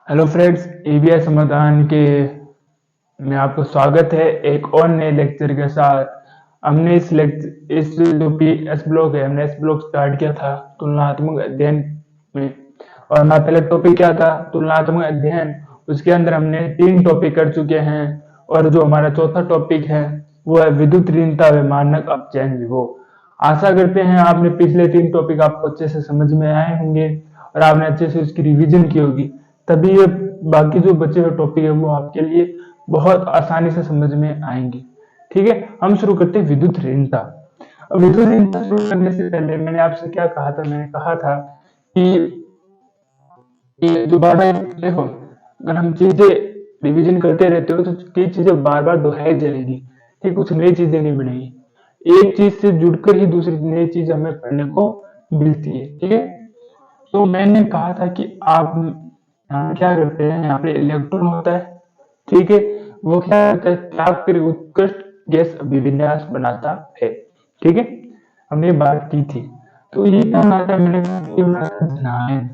Hello friends, EVS समाधान के में आपको स्वागत है एक और नए लेक्चर के साथ। हमने इस जो भी एस ब्लॉक है, हमने एस ब्लॉक स्टार्ट किया था तुलनात्मक अध्ययन में। और हमारा पहला टॉपिक क्या था? तुलनात्मक अध्ययन। उसके अंदर हमने 3 टॉपिक कर चुके हैं और जो हमारा चौथा टॉपिक है वो है विद्युत ऋणता व मानक अपचयन विभव। आशा करते हैं आपने पिछले 3 टॉपिक आपको अच्छे से समझ में आए होंगे और आपने अच्छे से उसकी रिवीजन की होगी, तभी ये बाकी जो बचे हुए टॉपिक है वो आपके लिए बहुत आसानी से समझ में आएंगे। ठीक है, हम शुरू करते हैं विद्युत ऋणता। विद्युत ऋणता शुरू करने से पहले मैंने आपसे क्या कहा था? मैंने कहा था कि जो बार बार देखो, अगर हम चीजें रिवीजन करते रहते हो तो कई चीजें बार बार दोहराई जाएगी। ठीक, कुछ नई चीजें नहीं बनेगी। एक चीज से जुड़कर ही दूसरी नई चीज हमें पढ़ने को मिलती है। ठीक है, तो मैंने कहा था कि आप यहाँ क्या करते हैं, यहाँ पे इलेक्ट्रॉन होता है। ठीक है, वो क्या करता है? त्याग कर उत्कृष्ट गैस अभिविन्यास बनाता है। ठीक है, हमने ये बात की थी। तो ये क्या बनाता है? मैंने कहा ये बनाता है धनायन।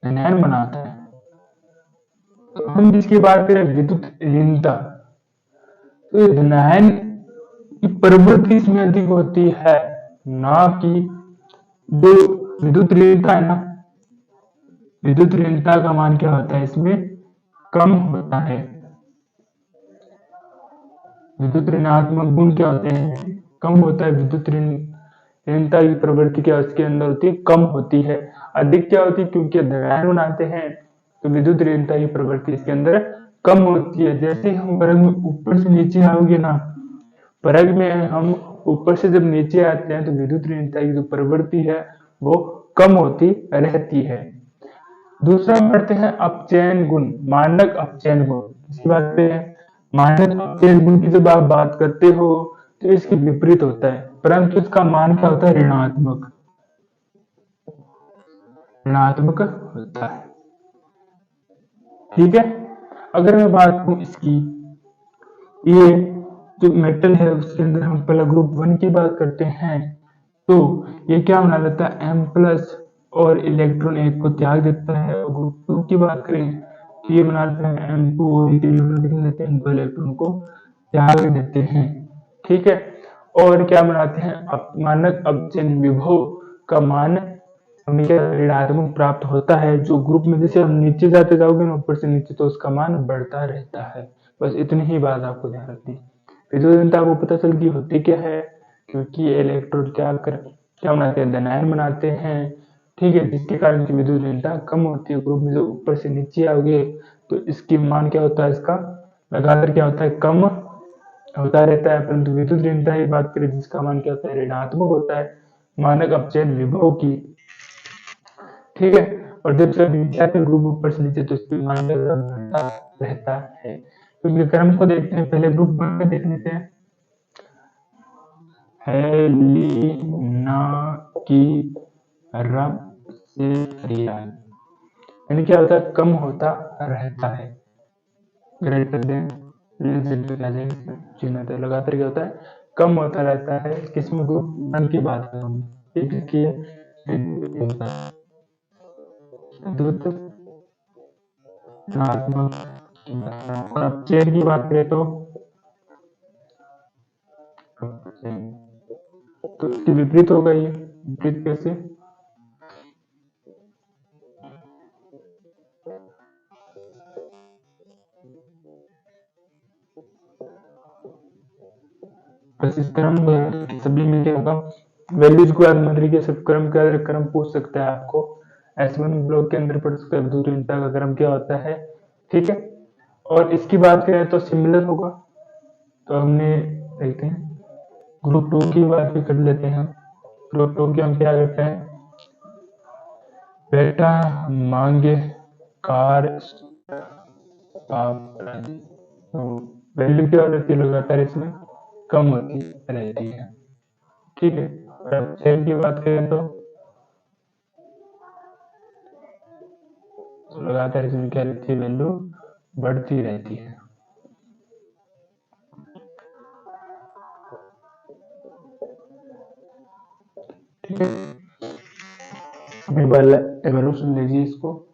धनायन बनाता है। तो हम जिसकी बात करें विद्युत ऋणता, तो ये धनायन की प्रवृत्ति इसमें अधिक होती है, ना कि जो विद्युत ऋणता है ना, विद्युत ऋणता का मान क्या होता है? इसमें कम होता है। विद्युत ऋणात्मक गुण क्या होते हैं? कम होता है। विद्युत ऋणता की प्रवृत्ति क्या उसके अंदर होती है? कम होती है। अधिक क्या होती है? क्योंकि धनायन बनाते हैं तो विद्युत ऋणता की प्रवृत्ति इसके अंदर कम होती है। जैसे हम वर्ग में ऊपर से नीचे आओगे ना, वर्ग में हम ऊपर से जब नीचे आते हैं तो विद्युत ऋणता की जो प्रवृत्ति है वो कम होती रहती है। दूसरा पढ़ते हैं अपचयन गुण, मानक अपचयन गुण। इसकी बात करते हैं। मानक अपचयन गुण की जब आप बात करते हो तो इसके विपरीत होता है, परंतु इसका मान क्या होता है? ऋणात्मक। ऋणात्मक होता है। ठीक है, अगर मैं बात करूं इसकी, ये जो मेटल है उसके अंदर हम पहला ग्रुप 1 की बात करते हैं तो ये क्या बना लेता है? M+ और इलेक्ट्रॉन एक को त्याग देता है। और ग्रुप 2 की बात करें तो ये बना लेता है M2 और इलेक्ट्रॉन देते हैं, 2 इलेक्ट्रॉन को त्याग देते हैं। ठीक है, और क्या बनाते हैं? मानक अपचयन विभव का मान हमें क्या ऋणात्मक प्राप्त होता है। जो ग्रुप में जैसे हम नीचे जाते जाओगे ना, ऊपर से नीचे, तो उसका मान बढ़ता रहता है। बस इतनी ही बात आपको ध्यान रखनी है। विद्युत ऋणता आपको पता चल गई होती क्या है, क्योंकि इलेक्ट्रोड क्या बनाते हैं? धनायन बनाते हैं। ठीक है, जिसके कारण की विद्युत ऋणता कम होती है। ग्रुप में जो ऊपर से नीचे आओगे तो इसकी मान क्या होता है? इसका लगातार क्या होता है? कम होता रहता है। परंतु विद्युत ऋणता की बात करें जिसका मान क्या होता है? ऋणात्मक होता है, मानक अपचयन विभव की। ठीक है, और जब जब विद्यार्थी ग्रुप ऊपर से नीचे तो इसकी मान बढ़ता रहता है। तो इनके क्रम को देखते हैं। पहले ग्रुप 1 में देख लेते हैं। हेलिना की रब से रियान, यानी क्या होता है? कम होता रहता है। ग्रेटर देन चिन्ह लगातार क्या होता है? कम होता रहता है। किसमें? ग्रुप 1 की बात करूँ, एक इसकी विद्युत ऋणात्मक। और अब चेन की बात करें तो इसके विपरीत होगा। ये विपरीत कैसे? बस इस क्रम सभी में क्या होगा? वैल्यूज को याद मत रखिए, सब क्रम का क्रम पूछ सकता है आपको। S1 ब्लॉक के अंदर पढ़ सकते हैं विद्युत ऋणता का क्रम क्या होता है। ठीक है, और इसकी बात करें तो सिमिलर होगा। तो हमने देखते हैं ग्रुप 2 की बात भी कर लेते हैं। ग्रुप 2 की हम क्या करते हैं? बेटा मांगे कार आप, तो वैल्यू क्या रहती है? लगातार इसमें कम होती रहती है। ठीक है, और अब सेल की बात करें तो लगातार इसमें क्या रहती है? वैल्यू बढ़ती रहती है। ठीक है, एवोल्यूशन लीजिए इसको।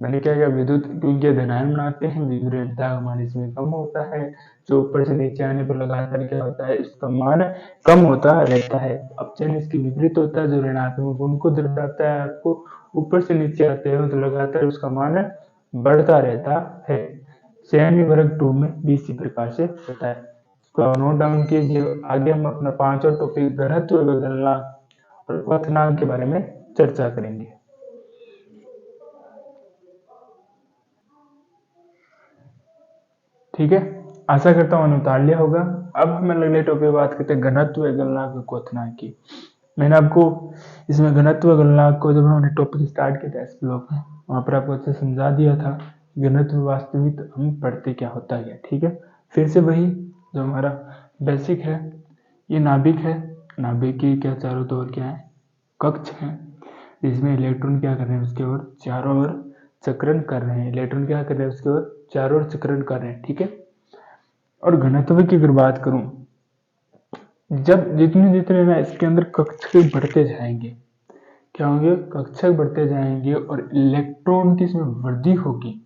मैंने क्या किया, विद्युत क्योंकि धनायन बनाते हैं, विभेदता हमारे इसमें कम होता है, जो ऊपर से नीचे आने पर लगातार क्या होता है, इसका मान कम होता रहता है। अब चयन इसकी विपरीत होता है, जो ऋणात्मक गुण को दर्शाता है, आपको ऊपर से नीचे आते हैं तो लगातार उसका मान बढ़ता रहता है। चयन वर्ग 2 में भी इसी प्रकार से होता है। इसको नोट डाउन कीजिए। आगे हम अपना 5वां टॉपिक घनत्व गणना और क्वथनांक के बारे में चर्चा करेंगे। ठीक है, आशा करता हूँ उतार लिया होगा। अब हम अगले टॉपिक बात करते हैं घनत्व गणनांक क्वथनांक की। मैंने आपको इसमें घनत्व गणनांक को जब हमने टॉपिक स्टार्ट किया था इस ब्लॉक में, वहां पर आपको अच्छे समझा दिया था घनत्व वास्तविक हम पढ़ते क्या होता है। ठीक है, फिर से वही जो हमारा बेसिक है, ये नाभिक है, नाभिक की क्या चारों ओर क्या है, कक्ष है, जिसमें इलेक्ट्रॉन क्या कर रहे हैं, उसके ओर चारों ओर चक्रण कर रहे हैं। इलेक्ट्रॉन क्या कर रहे हैं, उसके ओर चारों ओर चक्रण कर रहे हैं। ठीक है, और घनत्व की अगर बात करूं, जब जितने जितने ना इसके अंदर कक्षक बढ़ते जाएंगे, क्या होंगे, कक्षक बढ़ते जाएंगे और इलेक्ट्रॉन की इसमें वृद्धि होगी,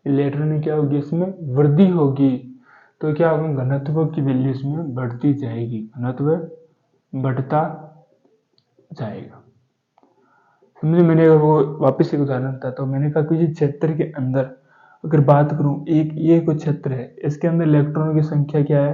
इलेक्ट्रॉन में क्या होगी, इसमें वृद्धि होगी, तो क्या होगा, घनत्व की वैल्यू इसमें बढ़ती जाएगी, घनत्व बढ़ता जाएगा। समझे, मैंने वो वापस एक उदाहरण था, तो मैंने कहा कि क्षेत्र के अंदर अगर बात करूं, एक ये कोई क्षेत्र है, इसके अंदर इलेक्ट्रॉनों की संख्या क्या है,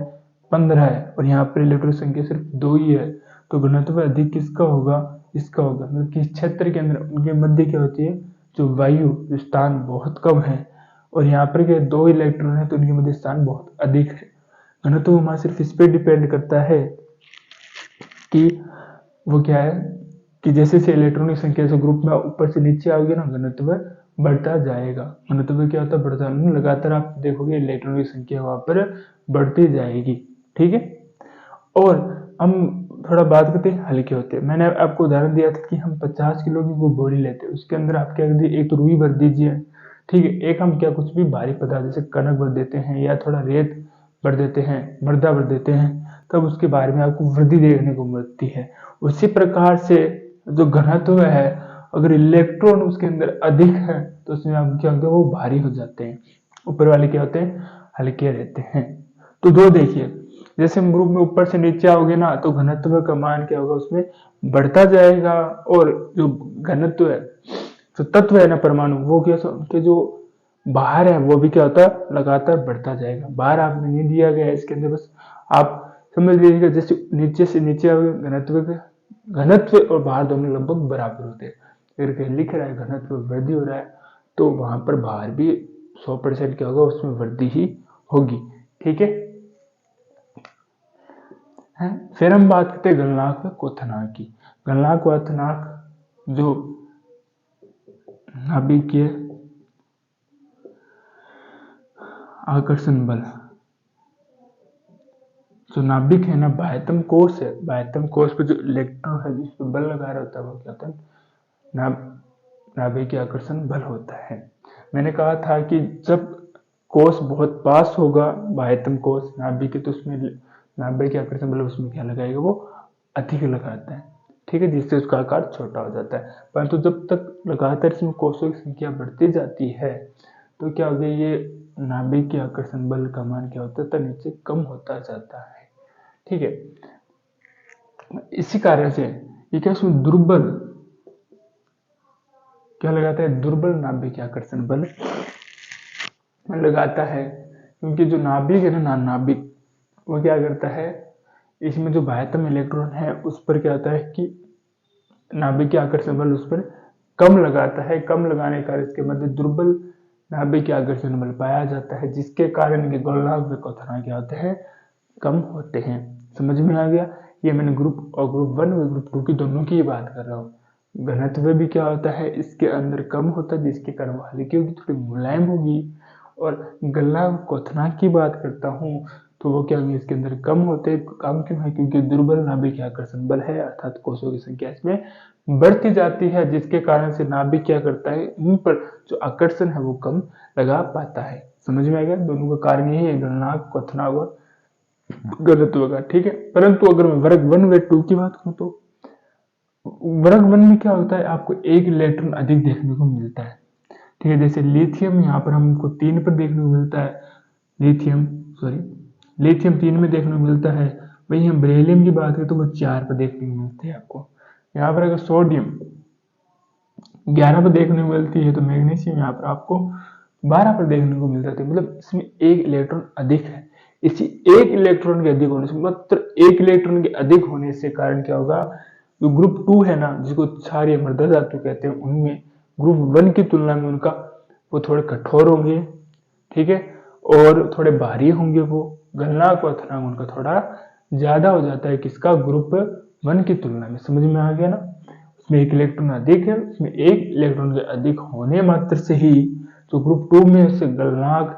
15 है, और यहाँ पर इलेक्ट्रॉन की संख्या सिर्फ 2 ही है, तो घनत्व अधिक किसका होगा, इसका होगा। मतलब कि क्षेत्र के अंदर उनके मध्य क्या होती है, जो वायु जो स्थान बहुत कम है, और यहाँ पर क्या 2 इलेक्ट्रॉन है, तो उनके मध्य स्थान बहुत अधिक है। घनत्व हमारा सिर्फ इस पर डिपेंड करता है कि वो क्या है, कि जैसे से इलेक्ट्रॉन की संख्या से ग्रुप में ऊपर से नीचे आओगे ना, घनत्व बढ़ता जाएगा। घनत्व क्या होता है, बढ़ता, लगातार आप देखोगे इलेक्ट्रॉन की संख्या वहां पर बढ़ती जाएगी। ठीक है, और हम थोड़ा बात करते हैं हल्के होते हैं। मैंने आपको उदाहरण दिया था कि हम 50 किलो की वो बोरी लेते हैं, उसके अंदर आप क्या कर दीजिए, एक तो रुई भर दीजिए। ठीक है, एक हम क्या कुछ भी भारी पदार्थ जैसे कनक भर देते हैं, या थोड़ा रेत भर देते हैं, मृदा भर देते हैं, तब उसके बारे में आपको वृद्धि देखने को मिलती है। उसी प्रकार से जो घनत्व है, अगर इलेक्ट्रॉन उसके अंदर अधिक है, तो उसमें आप क्या होते हैं, वो भारी हो जाते हैं, ऊपर वाले क्या होते हैं, हल्के रहते हैं। तो दो देखिए, जैसे हम ग्रुप में ऊपर से नीचे आओगे ना, तो घनत्व का मान क्या होगा, उसमें बढ़ता जाएगा, और जो घनत्व है, जो तत्व है ना परमाणु, वो क्या उनके जो बाहर है, वो भी क्या होता है, लगातार बढ़ता जाएगा। बाहर आपने नहीं दिया गया है इसके अंदर, बस आप समझ लीजिएगा, जैसे नीचे से नीचे आओगे, घनत्व और बाहर दोनों लगभग बराबर होते हैं। अगर कहीं लिख रहा है घनत्व वृद्धि हो रहा है, तो वहां पर बाहर भी 100% क्या होगा, उसमें वृद्धि ही होगी। ठीक है, फिर हम बात करते हैं गणनांक व क्वथनांक की। गणनांक क्वथनांक जो नाभिकीय आकर्षण बल, जो नाभिक है ना, बाह्यतम कोश है, बाह्यतम कोश पे जो इलेक्ट्रॉन है जिस पर बल लगा रहा होता है, वो क्या होता है, नाभिकीय आकर्षण बल होता है। मैंने कहा था कि जब कोश बहुत पास होगा, बाह्यतम कोश नाभिक, तो उसमें नाभिकीय आकर्षण बल उसमें क्या लगाएगा, वो अधिक लगाता है। ठीक है, जिससे उसका आकार छोटा हो जाता है। परंतु जब तक लगातार इसमें कोशों की संख्या बढ़ती जाती है, तो क्या हो गया, ये नाभिकीय आकर्षण बल का मान क्या होता है, नीचे कम होता जाता है। ठीक है, इसी कारण से ये क्या, उसमें दुर्बल क्या लगाता है, दुर्बल नाभिकीय आकर्षण बल लगाता है। क्योंकि जो नाभिक है ना, नाभिक वो क्या करता है, इसमें जो बाह्यतम इलेक्ट्रॉन है उस पर क्या होता है कि नाभिकीय आकर्षण बल उस पर कम लगाता है। कम लगाने के कारण इसके मध्य दुर्बल नाभिकीय आकर्षण बल पाया जाता है, जिसके कारण इनके गणनांक व क्वथनांक क्या होते हैं, कम होते हैं। समझ में आ गया, ये मैंने ग्रुप 1 और ग्रुप 2 की दोनों की बात कर रहा हूँ। घनत्व भी क्या होता है, इसके अंदर कम होता है, जिसके कारण वो हल्की होगी, थोड़ी मुलायम होगी। और गणनांक क्वथनांक की बात करता हूँ, तो वो क्या होंगे, इसके अंदर कम होते हैं। कम क्यों है, क्योंकि दुर्बल नाभिकीय आकर्षण बल है, अर्थात कोशों की संख्या इसमें बढ़ती जाती है, जिसके कारण से नाभिक क्या करता है, इन पर जो आकर्षण है वो कम लगा पाता है। समझ में आ गया, दोनों का कारण यही है, गणनांक क्वथनांक और घनत्व का। ठीक है, परंतु अगर मैं वर्ग 1 व 2 की बात करूं, तो वर्ग वन में क्या होता है, आपको एक इलेक्ट्रॉन अधिक देखने को मिलता है। ठीक है, जैसे लिथियम यहाँ पर हमको 3 पर देखने को मिलता है, लिथियम 3 में देखने को मिलता है। वही हम बेरिलियम की बात करें तो वो 4 पर देखने को मिलते हैं आपको। यहाँ पर अगर सोडियम 11 पर देखने को मिलती है तो मैग्नीशियम यहाँ पर आपको 12 पर देखने को मिलता है। मतलब इसमें एक इलेक्ट्रॉन अधिक है। इसी एक इलेक्ट्रॉन के अधिक होने से, मात्र एक इलेक्ट्रॉन के अधिक होने से कारण क्या होगा, जो ग्रुप 2 है ना, जिसको क्षारीय मृदा धातु कहते हैं, उनमें ग्रुप 1 की तुलना में उनका वो थोड़े कठोर होंगे, ठीक है, और थोड़े भारी होंगे। वो गलनांक व अथरांक उनका थोड़ा ज्यादा हो जाता है किसका, ग्रुप 1 की तुलना में। समझ में आ गया ना? उसमें एक इलेक्ट्रॉन अधिक है, उसमें एक इलेक्ट्रॉन के अधिक होने मात्र से ही जो ग्रुप 2 में उससे गलनांक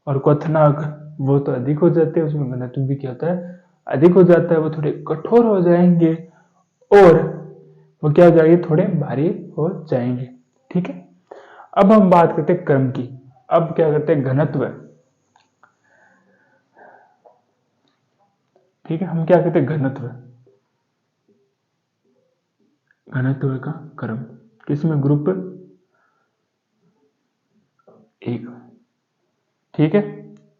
और क्वथनांक वो तो अधिक हो जाते हैं, उसमें घनत्व भी क्या होता है, अधिक हो जाता है। वो थोड़े कठोर हो जाएंगे और वो क्या हो जाएंगे, थोड़े भारी हो जाएंगे। ठीक है, अब हम बात करते हैं क्रम की। अब क्या करते हैं, घनत्व। ठीक है, हम क्या कहते हैं, घनत्व, घनत्व का क्रम किसमें, ग्रुप 1। ठीक है,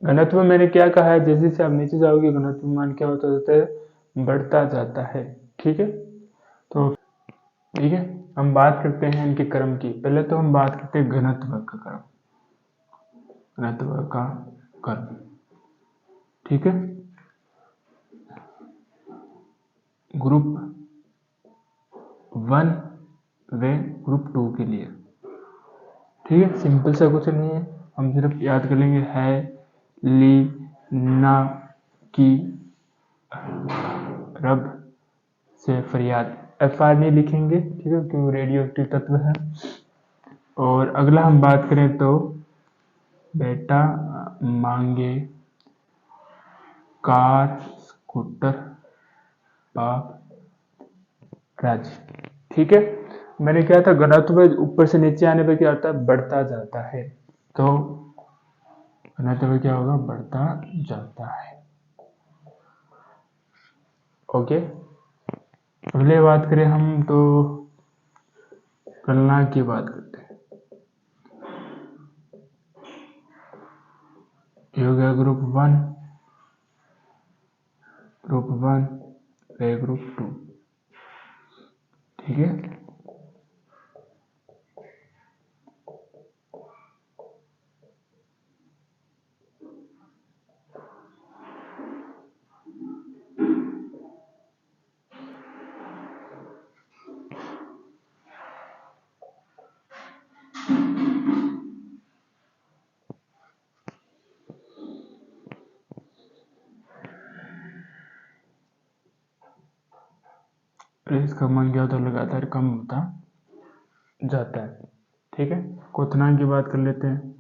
घनत्व मैंने क्या कहा है, जैसे जैसे आप नीचे जाओगे घनत्व मान क्या होता जाता है, बढ़ता जाता है। ठीक है, तो ठीक है, हम बात करते हैं इनके क्रम की। पहले तो हम बात करते हैं घनत्व का क्रम, घनत्व का क्रम। ठीक है, ग्रुप 1 व ग्रुप 2 के लिए। ठीक है, सिंपल सा कुछ नहीं है, हम सिर्फ याद कर लेंगे, है ली ना की रब से फरियाद। FR नहीं लिखेंगे, ठीक है, क्योंकि रेडियो एक्टिव तत्व है। और अगला हम बात करें तो बेटा मांगे कार स्कूटर बाप राजी। ठीक है, मैंने क्या था, घनत्व ऊपर से नीचे आने पर क्या होता है, बढ़ता जाता है। तो घनत्व क्या होगा, बढ़ता जाता है। ओके, अगले बात करें हम तो गलनांक की बात करते हैं। ये हो गया ग्रुप 1 व ग्रुप 2। ठीक है, इसका मान क्या होता है, लगातार कम होता जाता है। ठीक है, क्वथनांक की बात कर लेते हैं।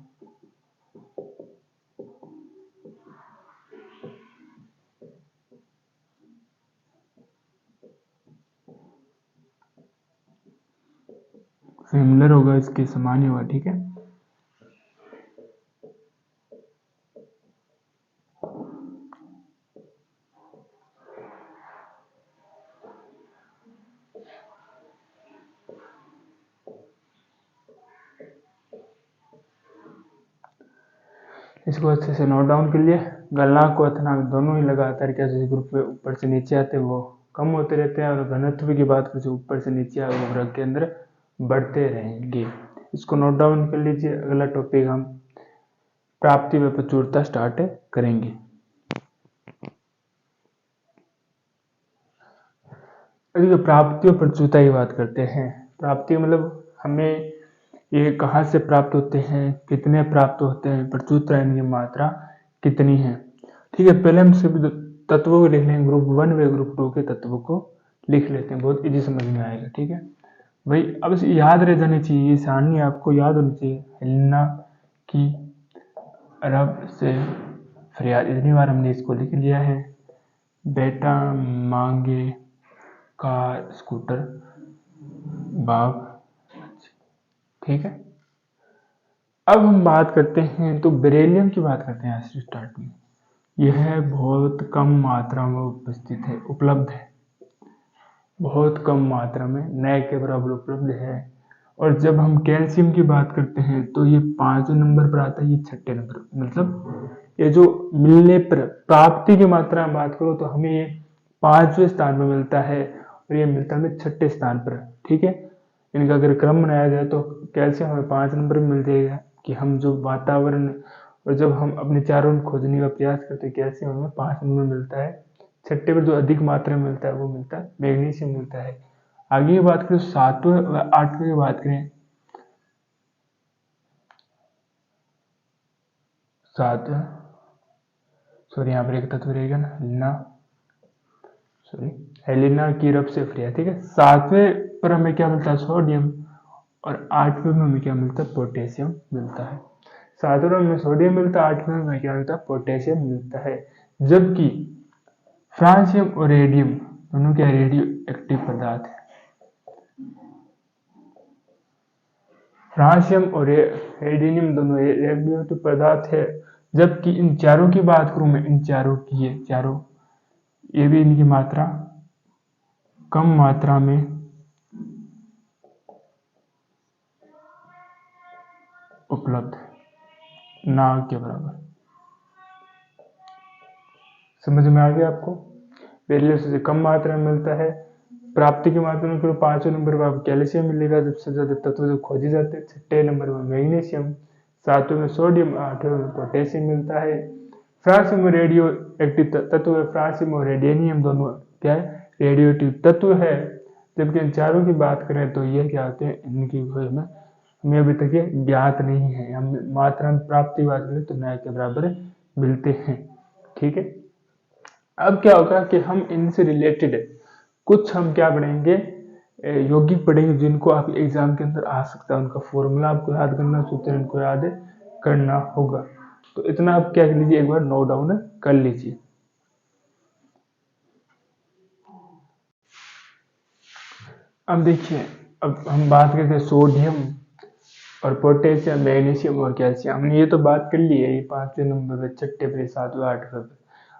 सिमिलर होगा, इसके समान ही होगा। ठीक है, इसको अच्छे से नोट डाउन कर लिए। गलनांक क्वथनांक दोनों ही लगातार क्या, जैसे ग्रुप में ऊपर से नीचे आते हैं वो कम होते रहते हैं, और घनत्व की बात करें ऊपर से नीचे आए वो वर्ग के अंदर बढ़ते रहेंगे। इसको नोट डाउन कर लीजिए। अगला टॉपिक हम प्राप्ति व प्रचुरता स्टार्ट करेंगे। अभी तो प्राप्ति और प्रचुरता की बात करते हैं। प्राप्ति मतलब हमें ये कहाँ से प्राप्त होते हैं, कितने प्राप्त होते हैं, प्रचुरता इनकी मात्रा कितनी है। ठीक है, पहले हम सभी तत्वों को लिख लेंगे, ग्रुप 1 व ग्रुप 2 के तत्वों को लिख लेते हैं, बहुत इजी समझ में आएगा। ठीक है भाई, अब इसे याद रह जानी चाहिए, ये सारणी आपको याद होनी चाहिए। हिलना की अरब से फरियाद, इतनी बार हमने इसको लिख लिया है। बेटा मांगे कार स्कूटर बाप। ठीक है, अब हम बात करते हैं तो बेरिलियम की बात करते हैं आज स्टार्ट में। यह बहुत कम मात्रा में उपस्थित है, उपलब्ध है। बहुत कम मात्रा में न के बराबर उपलब्ध है। और जब हम कैल्शियम की बात करते हैं तो ये 5वें नंबर पर आता है, ये 6ठे नंबर, मतलब ये जो मिलने पर प्राप्ति की मात्रा में बात करो तो हमें ये 5वें स्थान पर मिलता है और ये मिलता है हमें 6ठे स्थान पर। ठीक है, इनका अगर क्रम बनाया जाए तो कैल्शियम हमें 5 नंबर में मिल जाएगा कि हम जो वातावरण, और जब हम अपने चारों ओर खोजने का प्रयास करते हैं कैल्शियम हमें 5 नंबर मिलता है। 6ठे पर जो अधिक मात्रा में मिलता है वो मिलता है मैग्नीशियम मिलता है। आगे की बात करें 7वें व 8वें की बात करें, 7वें सॉरी यहाँ पर एक तत्व रहेगा ना, लिना सॉरी हेलिना की रब से फ्रिया। ठीक है, 7वें पर हमें क्या मिलता है, सोडियम, और 8वें में हमें क्या मिलता है, पोटेशियम मिलता है। 7वें में सोडियम मिलता है, 8वें में क्या मिलता है, पोटेशियम मिलता है। जबकि फ्रांसियम और रेडियम दोनों क्या रेडियो एक्टिव पदार्थ है। फ्रांसियम और रेडियम दोनों रेडियो एक्टिव पदार्थ है। जबकि इन चारों की बात करूं मैं, इन चारों की, ये चारों, ये भी इनकी मात्रा कम मात्रा में उपलब्ध है, ना के बराबर। समझ में आ गया आपको? वैल्यू से कम मात्रा में मिलता है। प्राप्ति की मात्रा में 5वें नंबर पर आपको कैल्शियम मिलेगा, सबसे ज्यादा तत्व जो खोजे जाते हैं। 6ठे नंबर पर मैग्नीशियम, 7वें में सोडियम, 8वें में पोटेशियम मिलता है। फ्रांसियम में रेडियो एक्टिव तत्व है, फ्रांसियम और रेडियनियम दोनों क्या है, रेडियो एक्टिव तत्व है। जबकि इन चारों की बात करें तो ये क्या होते हैं, इनकी हमें अभी तक ये ज्ञात नहीं है। हम मात्रा में प्राप्ति बात करें तो न्याय के बराबर मिलते हैं। ठीक है, अब क्या होगा कि हम इनसे रिलेटेड कुछ हम क्या पढ़ेंगे, यौगिक पढ़ेंगे जिनको आप एग्जाम के अंदर आ सकता है। उनका फॉर्मूला आपको याद करना, सूत्र इनको याद करना होगा। तो इतना आप क्या कर लीजिए, एक बार नोट डाउन कर लीजिए। अब देखिए, अब हम बात करते हैं सोडियम और पोटेशियम, मैग्नीशियम और कैल्शियम। हमने ये तो बात कर ली है, ये 5वें नंबर पे, 6ठे पे, 7वें, 8वें पे।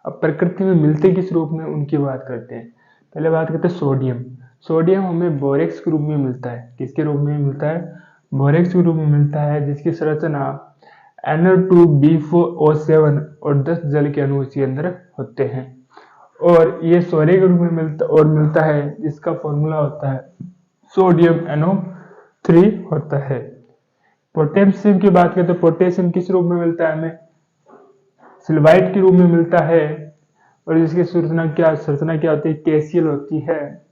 अब प्रकृति में मिलते किस रूप में, उनकी बात करते हैं। पहले बात करते हैं सोडियम। सोडियम हमें बोरेक्स के रूप में मिलता है। किसके रूप में मिलता है, बोरेक्स के रूप में मिलता है, जिसकी संरचना NO2B4O7 और 10 जल के अणु इसके अंदर होते हैं। और ये सोने के रूप में मिलता है, जिसका फॉर्मूला होता है सोडियम NO3 होता है। पोटेशियम की बात करें तो पोटेशियम किस रूप में मिलता है, हमें सिल्वाइट के रूप में मिलता है, और जिसकी संरचना क्या होती है, केसीएल होती है।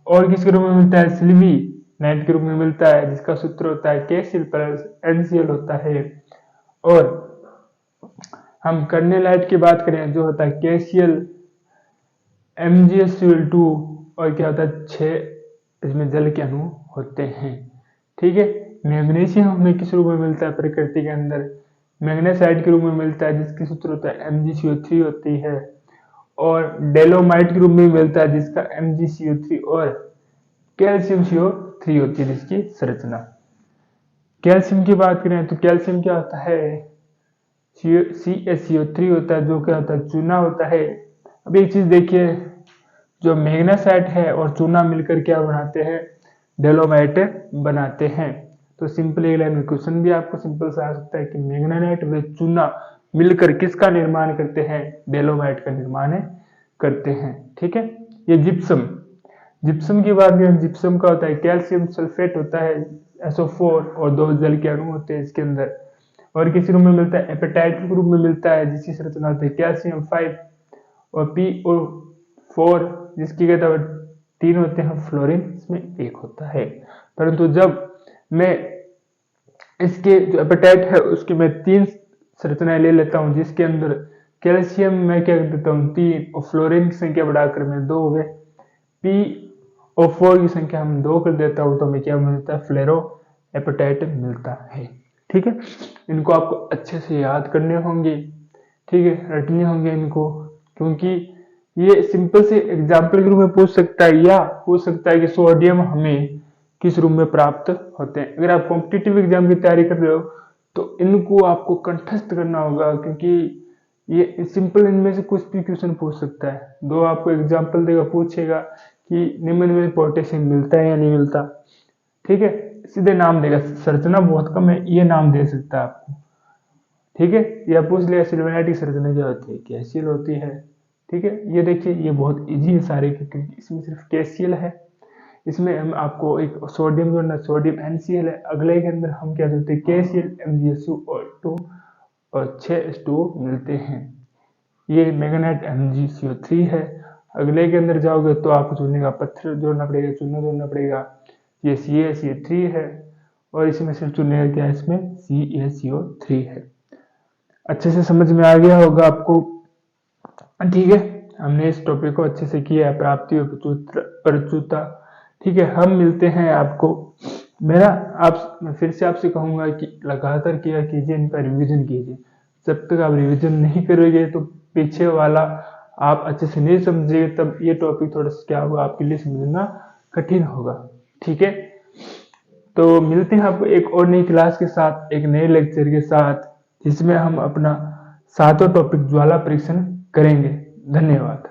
और किसके रूप में मिलता है, सिल्वी नाइट के रूप में मिलता है, जिसका सूत्र होता है केसीएल प्लस NCl होता है। और हम कर्नेलाइट की बात करें जो होता है केसीएल MgSCl2, और क्या होता है 6 इसमें जल के अणु होते हैं। ठीक है, मैग्नीशियम हमें किस रूप में मिलता है प्रकृति के अंदर, मैग्नेसाइट के रूप में मिलता है, जिसकी सूत्र होता है MgCO3 होती है। और डेलोमाइट के रूप में मिलता है, जिसका MgCO3, और कैल्शियम CO3 होती है, जिसकी संरचना। कैल्शियम की बात करें तो कैल्शियम क्या होता है, CaCO3 होता है, जो क्या होता है, चूना होता है। अब एक चीज देखिए, जो मैग्नेसाइट है और चूना मिलकर क्या बनाते हैं, डेलोमाइट बनाते हैं। तो सिंपल एक लाइन में क्वेश्चन भी आपको सिंपल सा आ सकता है कि मैग्नेसाइट व चूना मिलकर किसका निर्माण करते हैं, डेलोमाइट का निर्माण करते हैं। ठीक है, ये जिप्सम, जिप्सम की बात करें, जिप्सम का होता है कैल्शियम सल्फेट होता है SO4, और 2 जल के अणु होते हैं इसके अंदर। और किस रूप में मिलता है, एपेटाइट के रूप में मिलता है, जिसकी संरचना होती है कैल्शियम 5 और PO4, जिसकी कहता है 3 होते हैं, फ्लोरीन इसमें 1 होता है। परंतु जब मैं इसके जो एपेटाइट है उसके मैं 3 संरचनाएं ले लेता हूं, जिसके अंदर कैल्शियम मैं क्या कर देता हूँ 3, और फ्लोरीन की संख्या बढ़ाकर मैं 2 हो गए, PO4 की संख्या हम 2 कर देता हूँ, तो हमें क्या मिलता है, फ्लेरो एपेटाइट मिलता है। ठीक है, इनको आपको अच्छे से याद करने होंगे। ठीक है, रटने होंगे इनको, क्योंकि ये सिंपल से एग्जाम्पल के रूप में पूछ सकता है, या पूछ सकता है कि सोडियम हमें किस रूप में प्राप्त होते हैं। अगर आप कॉम्पिटिटिव एग्जाम की तैयारी कर रहे हो तो इनको आपको कंठस्थ करना होगा, क्योंकि ये सिंपल इनमें से कुछ भी क्वेश्चन पूछ सकता है। 2 आपको एग्जाम्पल देगा, पूछेगा कि निम्न में पोटेशियम मिलता है या नहीं मिलता। ठीक है, सीधे नाम देगा, संरचना बहुत कम है, ये नाम दे सकता है आपको। ठीक है, या पूछ लिया सिल्वनाइट की संरचना क्या होती है, कैसियल होती है। ठीक है, ये देखिए ये बहुत इजी है सारे, क्योंकि इसमें सिर्फ कैसियल है। इसमें हम आपको एक सोडियम जोड़ना, सोडियम NaCl है। अगले के अंदर हम क्या जोड़ते हैं, KCl MgSO2 और 6 H2O मिलते हैं। ये मैग्नेट MgCO3 है। अगले के अंदर जाओगे तो आपको चूने का पत्थर जोड़ना पड़ेगा, चूना जोड़ना पड़ेगा। ये CaCO3 है और इसमें सिर्फ चूने का क्या है, इसमें CaCO3 है। अच्छे से समझ में आ गया होगा आपको। ठीक है, हमने इस टॉपिक को अच्छे से किया है, प्राप्ति और प्रचुरता। ठीक है, हम मिलते हैं आपको। मैं फिर से आपसे कहूंगा कि लगातार किया कीजिए, इनका रिवीजन कीजिए। जब तक आप रिवीजन नहीं करोगे तो पीछे वाला आप अच्छे से नहीं समझेंगे, तब ये टॉपिक थोड़ा सा क्या होगा, आपके लिए समझना कठिन होगा। ठीक है, तो मिलते हैं आपको एक और नई क्लास के साथ, एक नए लेक्चर के साथ, जिसमें हम अपना 7वां टॉपिक ज्वाला परीक्षण करेंगे। धन्यवाद।